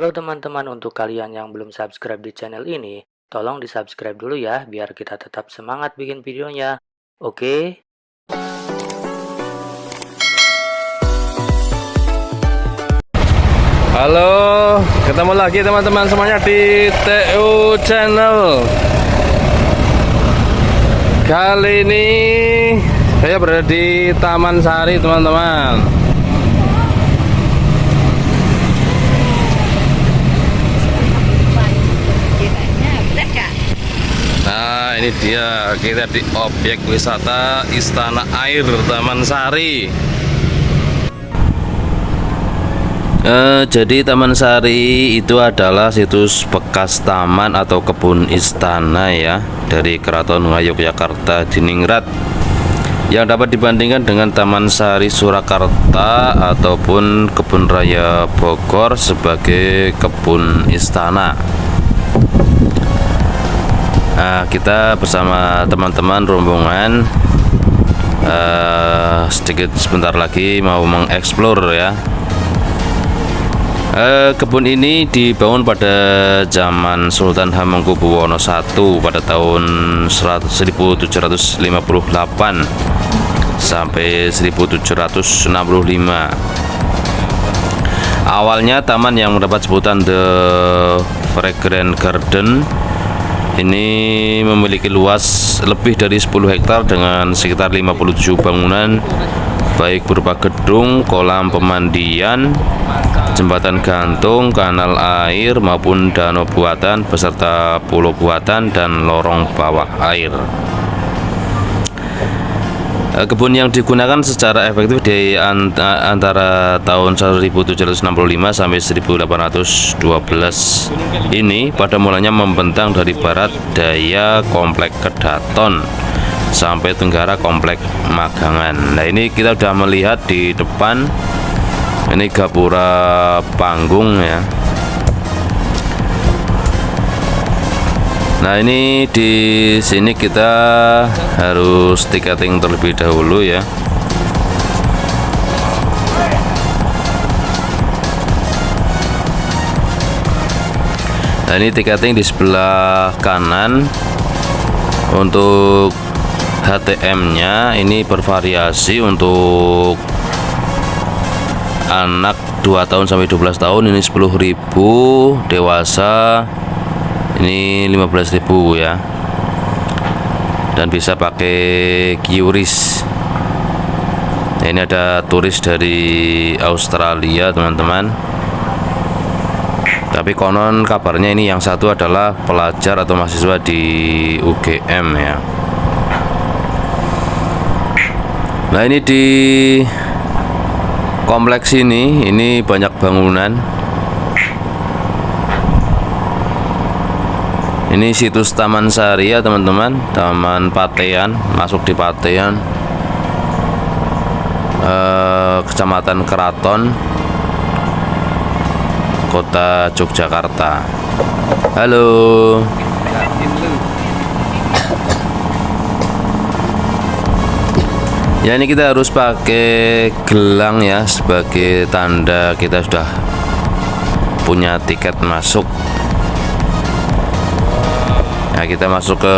Halo teman-teman, untuk kalian yang belum subscribe di channel ini, tolong di subscribe dulu ya, biar kita tetap semangat bikin videonya. Oke? Halo, ketemu lagi teman-teman semuanya di TU Channel. Kali ini saya berada di Taman Sari, teman-teman. Nah, ini dia, kita di objek wisata Istana Air Taman Sari. Jadi Taman Sari itu adalah situs bekas taman atau kebun istana ya, dari Keraton Ngayogyakarta Diningrat, yang dapat dibandingkan dengan Taman Sari Surakarta ataupun Kebun Raya Bogor sebagai kebun istana. Nah, kita bersama teman-teman rombongan sebentar lagi mau mengeksplor ya. Kebun ini dibangun pada zaman Sultan Hamengkubuwono I pada tahun 1758 sampai 1765. Awalnya taman yang mendapat sebutan The Fragrant Garden ini memiliki luas lebih dari 10 hektar dengan sekitar 57 bangunan, baik berupa gedung, kolam pemandian, jembatan gantung, kanal air maupun danau buatan beserta pulau buatan dan lorong bawah air. Kebun yang digunakan secara efektif di antara tahun 1765 sampai 1812 ini pada mulanya membentang dari barat daya Komplek Kedaton sampai tenggara Komplek Magangan. Nah, ini kita sudah melihat di depan, ini gapura panggung ya. Nah, ini di sini kita harus tiketing terlebih dahulu ya. Nah, ini tiketing di sebelah kanan. Untuk HTM-nya ini bervariasi, untuk anak 2 tahun sampai 12 tahun ini 10.000, dewasa ini 15.000 ya, dan bisa pakai QRIS. Nah, ini ada turis dari Australia teman-teman, tapi konon kabarnya ini yang satu adalah pelajar atau mahasiswa di UGM ya. Nah, ini di kompleks ini banyak bangunan. Ini situs Taman Sari ya teman-teman, Taman Patean, masuk di Patean, Kecamatan Keraton, Kota Yogyakarta. Halo. Ya, ini kita harus pakai gelang ya sebagai tanda kita sudah punya tiket masuk. Nah, kita masuk ke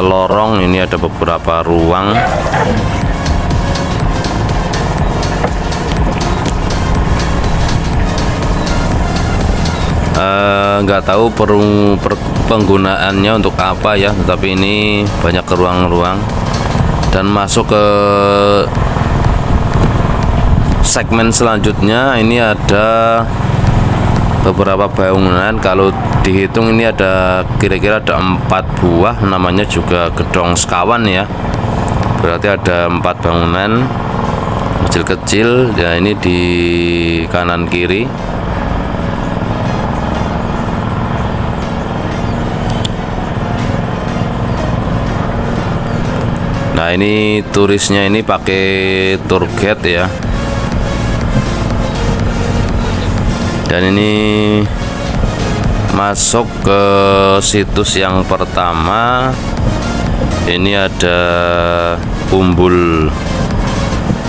lorong, ini ada beberapa ruang. Nggak tahu penggunaannya untuk apa ya, tetapi ini banyak ke ruang-ruang. Dan masuk ke segmen selanjutnya, ini ada beberapa bangunan. Kalau dihitung ini ada kira-kira ada 4 buah, namanya juga Gedong Sekawan ya. Berarti ada 4 bangunan kecil-kecil ya, ini di kanan kiri. Nah, ini turisnya ini pakai tour guide ya. Dan ini masuk ke situs yang pertama. Ini ada Umbul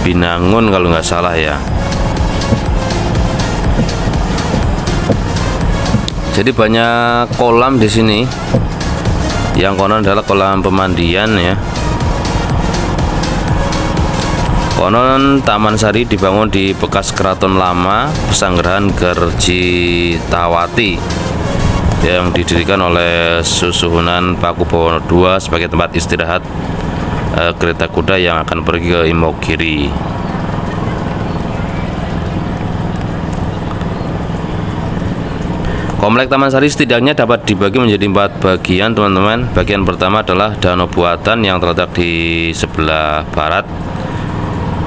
Binangun kalau nggak salah ya. Jadi banyak kolam di sini. Yang konon adalah kolam pemandian ya. Konon Taman Sari dibangun di bekas keraton lama Pesanggerahan Gerjitawati yang didirikan oleh Susuhunan Pakubuwono II sebagai tempat istirahat kereta kuda yang akan pergi ke Imogiri. Komplek Taman Sari setidaknya dapat dibagi menjadi 4 bagian, teman-teman. Bagian pertama adalah Danau Buatan yang terletak di sebelah barat.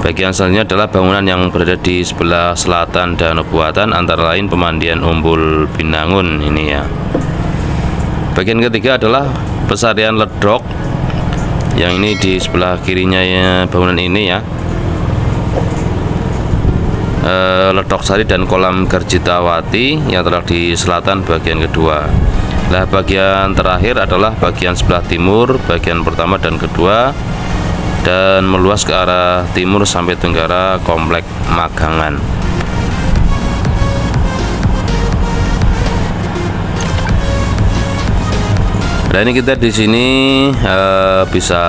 Bagian selanjutnya adalah bangunan yang berada di sebelah selatan Danau Buatan, antara lain Pemandian Umbul Binangun ini ya. Bagian ketiga adalah Pesarian Ledok, yang ini di sebelah kirinya ya, bangunan ini ya. Ledok Sari dan Kolam Gerjitawati yang terletak di selatan bagian kedua. Nah, bagian terakhir adalah bagian sebelah timur, bagian pertama dan kedua, dan meluas ke arah timur sampai tenggara Komplek Magangan. Nah, ini kita di sini bisa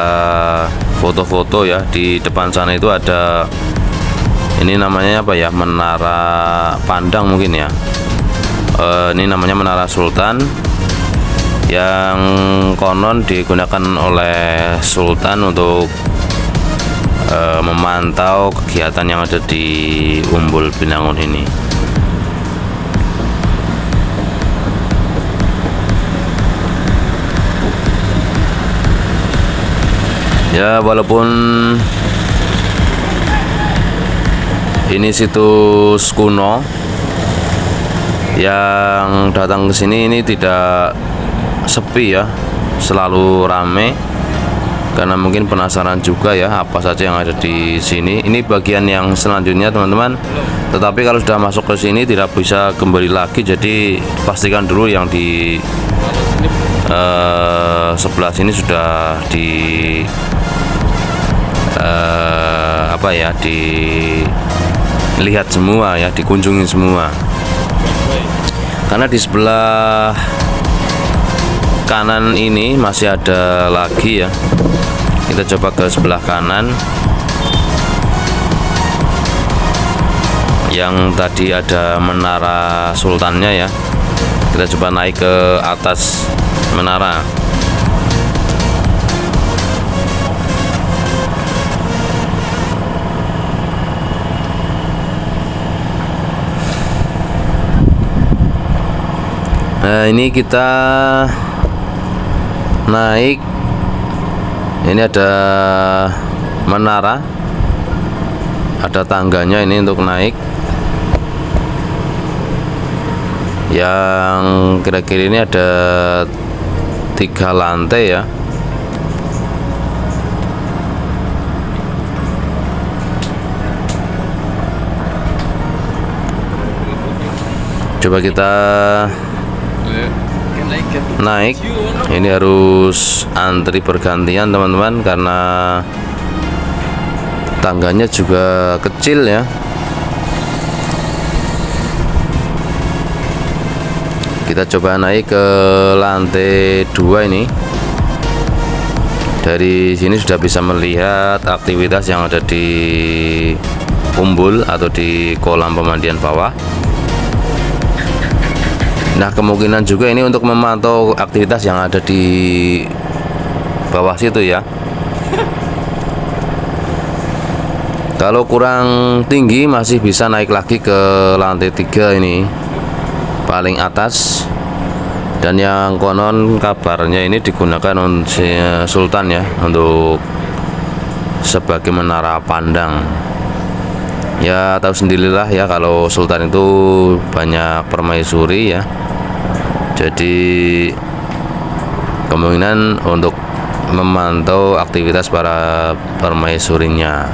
foto-foto ya. Di depan sana itu ada, ini namanya apa ya, menara pandang mungkin ya. Ini namanya Menara Sultan, yang konon digunakan oleh Sultan untuk memantau kegiatan yang ada di Umbul Binangun ini. Ya, walaupun ini situs kuno, yang datang ke sini ini tidak sepi ya, selalu rame, karena mungkin penasaran juga ya apa saja yang ada di sini. Ini bagian yang selanjutnya, teman-teman. Tetapi kalau sudah masuk ke sini tidak bisa kembali lagi, jadi pastikan dulu yang di sebelah sini sudah dilihat semua ya, dikunjungi semua. Karena di sebelah kanan ini masih ada lagi ya. Kita coba ke sebelah kanan, yang tadi ada Menara Sultannya ya. Kita coba naik ke atas menara. Nah, ini kita naik. Ini ada menara, ada tangganya ini untuk naik, yang kira-kira ini ada 3 lantai ya. Coba kita naik. Ini harus antri bergantian, teman-teman, karena tangganya juga kecil ya. Kita coba naik ke lantai 2 ini. Dari sini sudah bisa melihat aktivitas yang ada di Umbul atau di kolam pemandian bawah. Nah, kemungkinan juga ini untuk memantau aktivitas yang ada di bawah situ ya. Kalau kurang tinggi masih bisa naik lagi ke lantai 3 ini, paling atas. Dan yang konon kabarnya ini digunakan oleh Sultan ya, untuk sebagai menara pandang. Ya, tahu sendirilah ya, kalau Sultan itu banyak permaisuri ya. Jadi kemungkinan untuk memantau aktivitas para permaisurinya.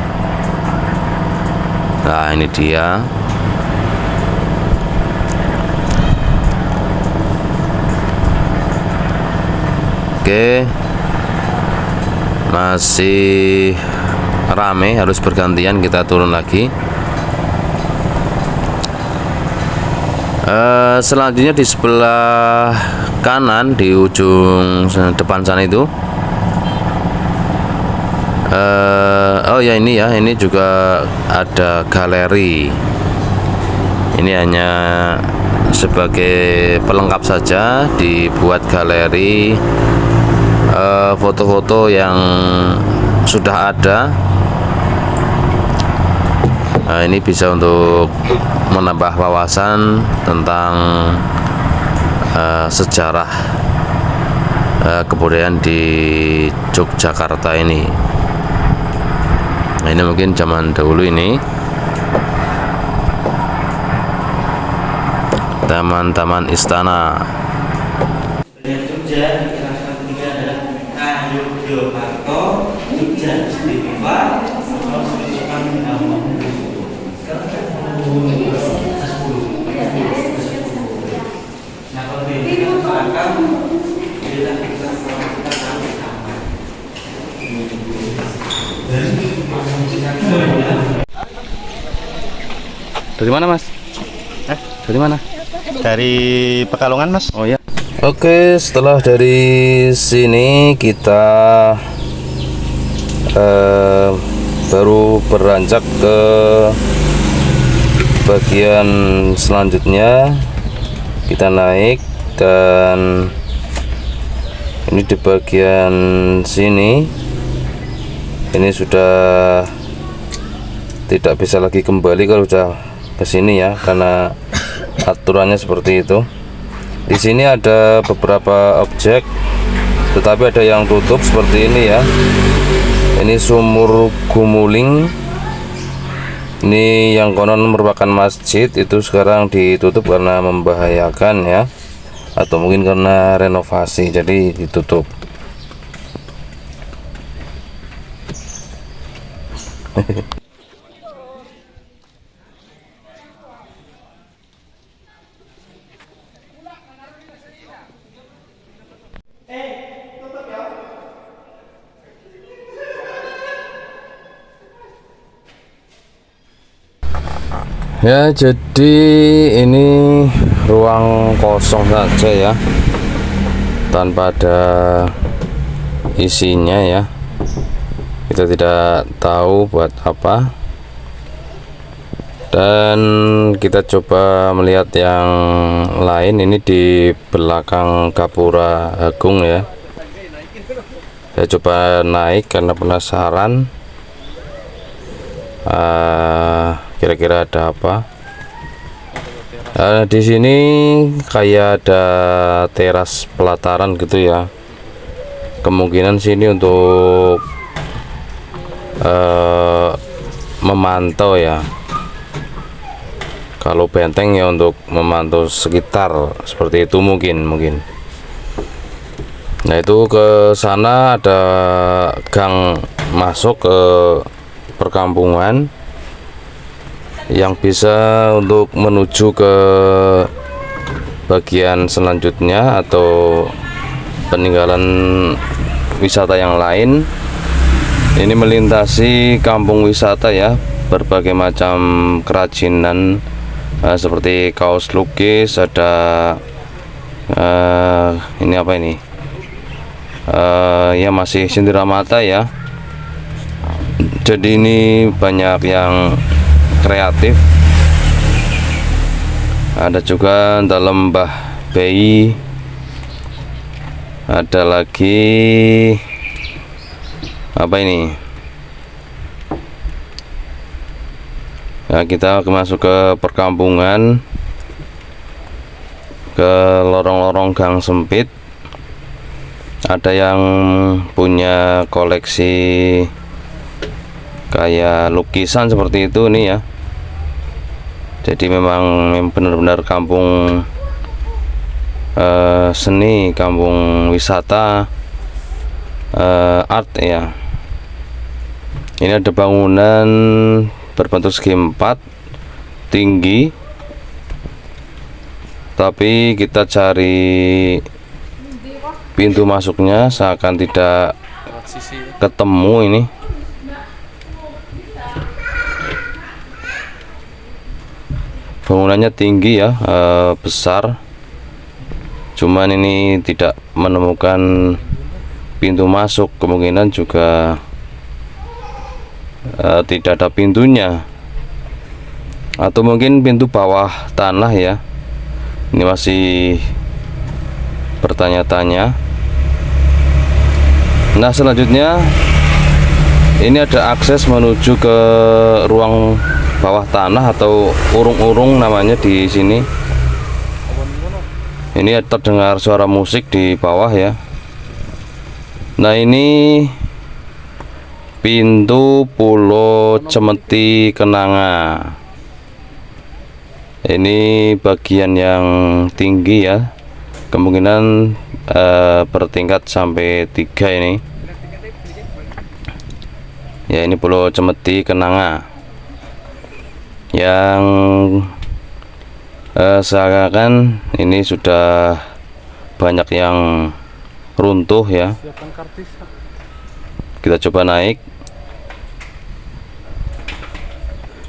Nah, ini dia. Oke, masih rame, harus bergantian, kita turun lagi. Selanjutnya di sebelah kanan di ujung depan sana itu, oh ya ini juga ada galeri. Ini hanya sebagai pelengkap saja, dibuat galeri foto-foto yang sudah ada. Nah, ini bisa untuk menambah wawasan tentang sejarah kebudayaan di Yogyakarta ini. Nah, ini mungkin zaman dahulu ini taman-taman istana. Jogja di kelas ketiga adalah Yogyakarta, Jogja istimewa, atau menunjukkan nama. Nah, kalau ini akan bila kita sama. Dari mana, Mas? Dari mana? Dari Pekalongan, Mas. Oh ya. Oke, setelah dari sini kita baru beranjak ke bagian selanjutnya. Kita naik, dan ini di bagian sini ini sudah tidak bisa lagi kembali kalau sudah ke sini ya, karena aturannya seperti itu. Di sini ada beberapa objek, tetapi ada yang tutup seperti ini ya. Ini sumur Gumuling. Ini yang konon merupakan masjid, itu sekarang ditutup karena membahayakan ya, atau mungkin karena renovasi, jadi ditutup. Ya, jadi ini ruang kosong saja ya, tanpa ada isinya ya. Kita tidak tahu buat apa. Dan kita coba melihat yang lain. Ini di belakang Gapura Agung ya. Saya coba naik karena penasaran. Kira-kira ada apa? Di sini kayak ada teras pelataran gitu ya. Kemungkinan sini untuk memantau ya. Kalau benteng ya untuk memantau sekitar, seperti itu mungkin. Nah, itu ke sana ada gang masuk ke perkampungan yang bisa untuk menuju ke bagian selanjutnya atau peninggalan wisata yang lain. Ini melintasi kampung wisata ya, berbagai macam kerajinan seperti kaos lukis, ada ini apa ini? Ya masih cenderamata ya. Jadi ini banyak yang kreatif. Ada juga dalam Mbah Bayi. Ada lagi apa ini? Nah, kita masuk ke perkampungan, ke lorong-lorong gang sempit. Ada yang punya koleksi kayak lukisan seperti itu nih ya. Jadi memang benar-benar kampung seni, kampung wisata art ya. Ini ada bangunan berbentuk segi empat tinggi, tapi kita cari pintu masuknya seakan tidak ketemu ini. bangunannya tinggi ya, besar, cuman ini tidak menemukan pintu masuk, kemungkinan juga tidak ada pintunya, atau mungkin pintu bawah tanah ya. Ini masih bertanya-tanya. Nah, selanjutnya ini ada akses menuju ke ruang bawah tanah atau urung-urung namanya di sini. Ini terdengar suara musik di bawah ya. Nah, ini pintu Pulau Cemeti Kenanga. Ini bagian yang tinggi ya, kemungkinan bertingkat sampai 3 ini ya. Ini Pulau Cemeti Kenanga yang seakan-akan ini sudah banyak yang runtuh ya. Kita coba naik.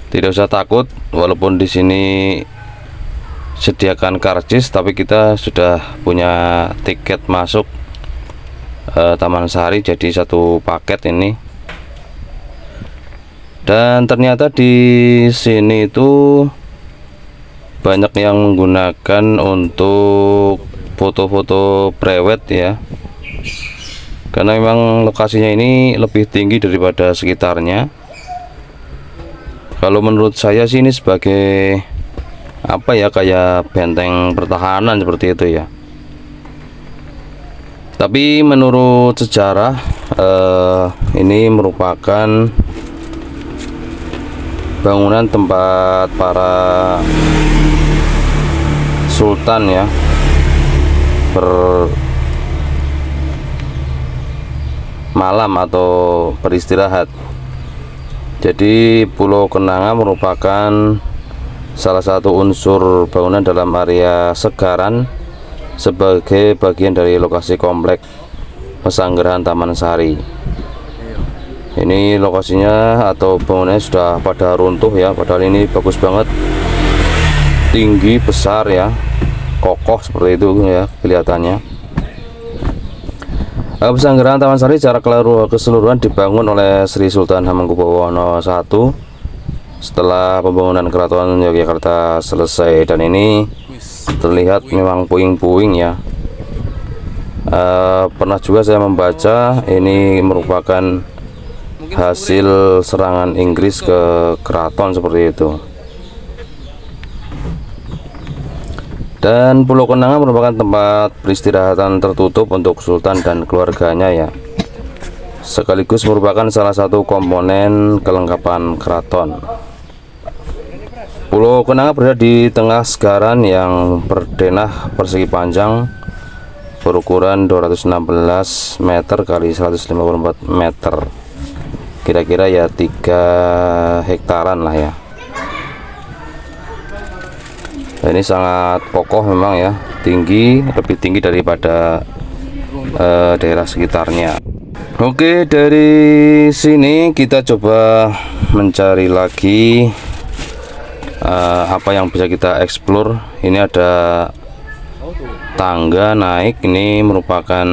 Tidak usah takut, walaupun di sini sediakan karcis, tapi kita sudah punya tiket masuk Taman Sari, jadi satu paket ini. Dan ternyata di sini itu banyak yang menggunakan untuk foto-foto prewed ya, karena memang lokasinya ini lebih tinggi daripada sekitarnya. Kalau menurut saya sih ini sebagai apa ya, kayak benteng pertahanan seperti itu ya. Tapi menurut sejarah ini merupakan bangunan tempat para sultan ya bermalam atau beristirahat. Jadi Pulau Kenanga merupakan salah satu unsur bangunan dalam area Segaran sebagai bagian dari lokasi komplek Pesanggerahan Taman Sari. Ini lokasinya atau bangunannya sudah pada runtuh ya, padahal ini bagus banget, tinggi, besar ya, kokoh seperti itu ya kelihatannya. Pesanggerahan Taman Sari secara keseluruhan dibangun oleh Sri Sultan Hamengkubuwono I setelah pembangunan Keraton Yogyakarta selesai, dan ini terlihat memang puing-puing ya. Pernah juga saya membaca ini merupakan hasil serangan Inggris ke keraton seperti itu. Dan Pulau Kenanga merupakan tempat peristirahatan tertutup untuk sultan dan keluarganya ya, sekaligus merupakan salah satu komponen kelengkapan keraton. Pulau Kenanga berada di tengah Segaran yang berdenah persegi panjang berukuran 216 meter kali 154 meter, kira-kira ya 3 hektaran lah ya. Nah, ini sangat kokoh memang ya, tinggi, lebih tinggi daripada daerah sekitarnya. Oke, dari sini kita coba mencari lagi apa yang bisa kita explore. Ini ada tangga naik, ini merupakan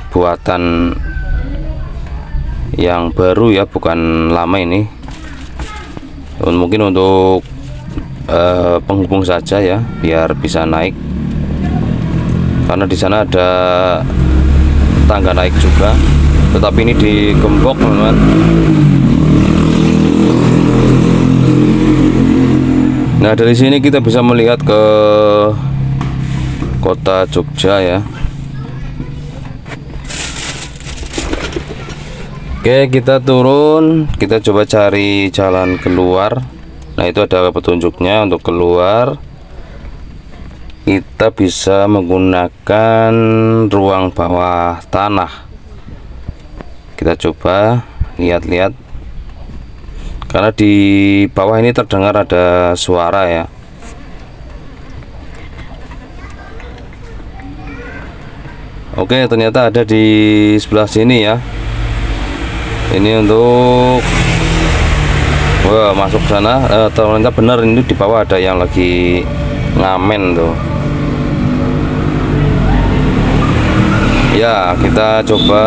buatan yang baru ya, bukan lama ini. Mungkin untuk penghubung saja ya, biar bisa naik, karena di sana ada tangga naik juga, tetapi ini digembok teman-teman. Nah, dari sini kita bisa melihat ke kota Jogja ya. Oke, kita turun, kita coba cari jalan keluar. Nah, itu ada petunjuknya untuk keluar. Kita bisa menggunakan ruang bawah tanah. Kita coba lihat-lihat, karena di bawah ini terdengar ada suara ya. Oke, ternyata ada di sebelah sini ya. Ini untuk Wah, masuk sana. Ternyata benar ini di bawah ada yang lagi ngamen tuh. Ya, kita coba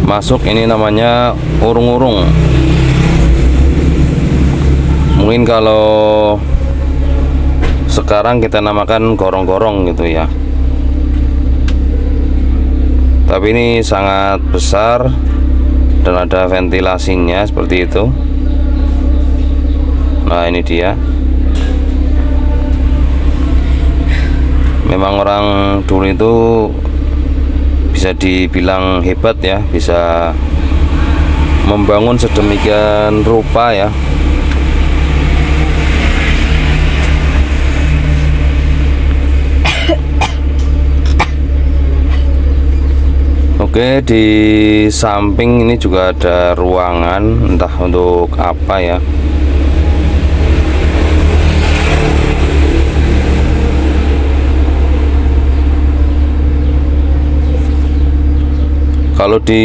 masuk. Ini namanya urung-urung. Mungkin kalau sekarang kita namakan gorong-gorong gitu ya. Tapi ini sangat besar dan ada ventilasinya seperti itu. Nah, ini dia. Memang orang dulu itu bisa dibilang hebat ya, bisa membangun sedemikian rupa ya. Oke, di samping ini juga ada ruangan, entah untuk apa ya. Kalau di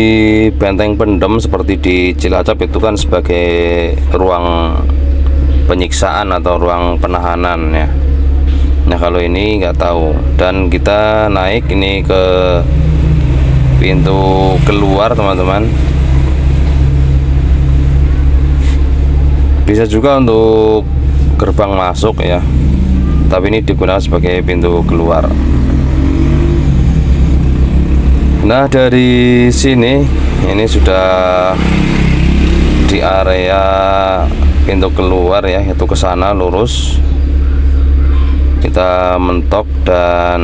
Benteng Pendem seperti di Cilacap itu kan sebagai ruang penyiksaan atau ruang penahanan ya. Nah, kalau ini nggak tahu. Dan kita naik ini ke pintu keluar, teman-teman. Bisa juga untuk gerbang masuk ya, tapi ini digunakan sebagai pintu keluar. Nah, dari sini ini sudah di area pintu keluar ya, itu ke sana lurus. Kita mentok dan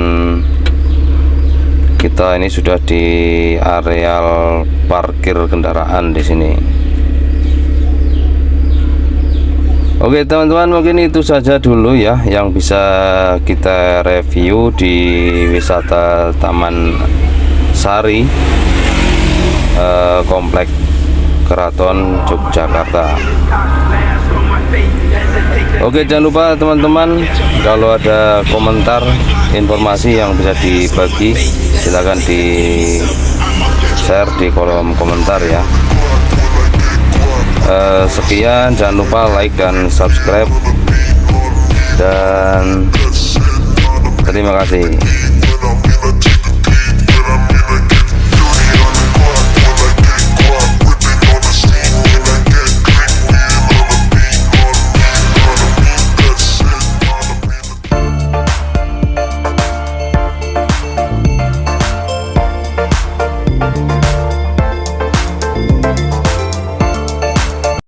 kita ini sudah di areal parkir kendaraan di sini. Oke teman-teman, mungkin itu saja dulu ya yang bisa kita review di wisata Taman Sari, Komplek Keraton Yogyakarta. Oke, jangan lupa teman-teman, kalau ada komentar informasi yang bisa dibagi, silakan di share di kolom komentar ya. Sekian, jangan lupa like dan subscribe, dan terima kasih.